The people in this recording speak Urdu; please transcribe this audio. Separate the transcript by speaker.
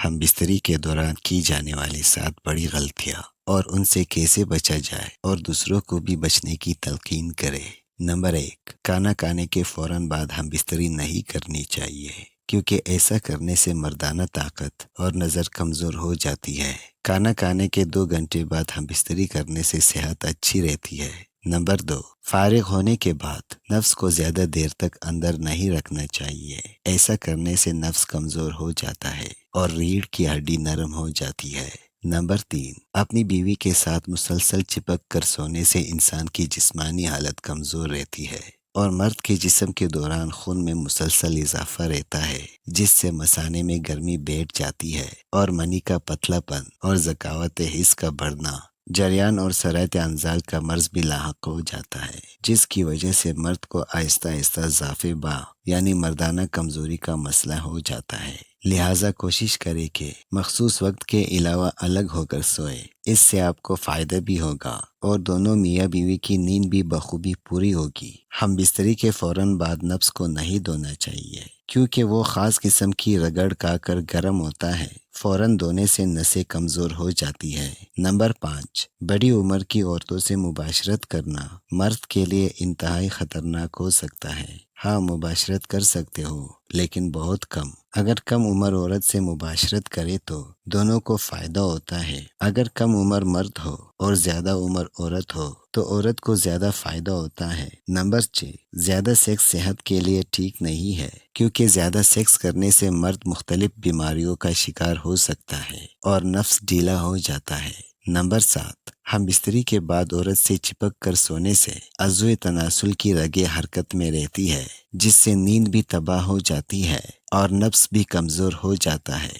Speaker 1: ہم بستری کے دوران کی جانے والی 7 بڑی غلطیاں اور ان سے کیسے بچا جائے اور دوسروں کو بھی بچنے کی تلقین کرے۔ نمبر 1، کھانا کھانے کے فوراً بعد ہم بستری نہیں کرنی چاہیے، کیونکہ ایسا کرنے سے مردانہ طاقت اور نظر کمزور ہو جاتی ہے۔ کھانا کھانے کے 2 گھنٹے بعد ہم بستری کرنے سے صحت اچھی رہتی ہے۔ نمبر 2، فارغ ہونے کے بعد نفس کو زیادہ دیر تک اندر نہیں رکھنا چاہیے۔ ایسا کرنے سے نفس کمزور ہو جاتا ہے اور ریڑھ کی ہڈی نرم ہو جاتی ہے۔ نمبر 3، اپنی بیوی کے ساتھ مسلسل چپک کر سونے سے انسان کی جسمانی حالت کمزور رہتی ہے اور مرد کے جسم کے دوران خون میں مسلسل اضافہ رہتا ہے، جس سے مثانے میں گرمی بیٹھ جاتی ہے اور منی کا پتلا پن اور ذکاوت حس کا بڑھنا، جریان اور سرایت انزال کا مرض بھی لاحق ہو جاتا ہے، جس کی وجہ سے مرد کو آہستہ آہستہ ضعف با یعنی مردانہ کمزوری کا مسئلہ ہو جاتا ہے۔ لہٰذا کوشش کرے کہ مخصوص وقت کے علاوہ الگ ہو کر سوئے، اس سے آپ کو فائدہ بھی ہوگا اور دونوں میاں بیوی کی نیند بھی بخوبی پوری ہوگی۔ ہم بستری کے فوراً بعد نفس کو نہیں دھونا چاہیے، کیونکہ وہ خاص قسم کی رگڑ کھا کر گرم ہوتا ہے۔ فوراً دھونے سے نسیں کمزور ہو جاتی ہے۔ نمبر 5، بڑی عمر کی عورتوں سے مباشرت کرنا مرد کے لیے انتہائی خطرناک ہو سکتا ہے۔ ہاں، مباشرت کر سکتے ہو، لیکن بہت کم۔ اگر کم عمر عورت سے مباشرت کرے تو دونوں کو فائدہ ہوتا ہے۔ اگر کم عمر مرد ہو اور زیادہ عمر عورت ہو تو عورت کو زیادہ فائدہ ہوتا ہے۔ نمبر 6، زیادہ سیکس صحت کے لیے ٹھیک نہیں ہے، کیونکہ زیادہ سیکس کرنے سے مرد مختلف بیماریوں کا شکار ہو سکتا ہے اور نفس ڈھیلا ہو جاتا ہے۔ نمبر 7، ہم بستری کے بعد عورت سے چپک کر سونے سے عضو تناسل کی رگیں حرکت میں رہتی ہے، جس سے نیند بھی تباہ ہو جاتی ہے اور نفس بھی کمزور ہو جاتا ہے۔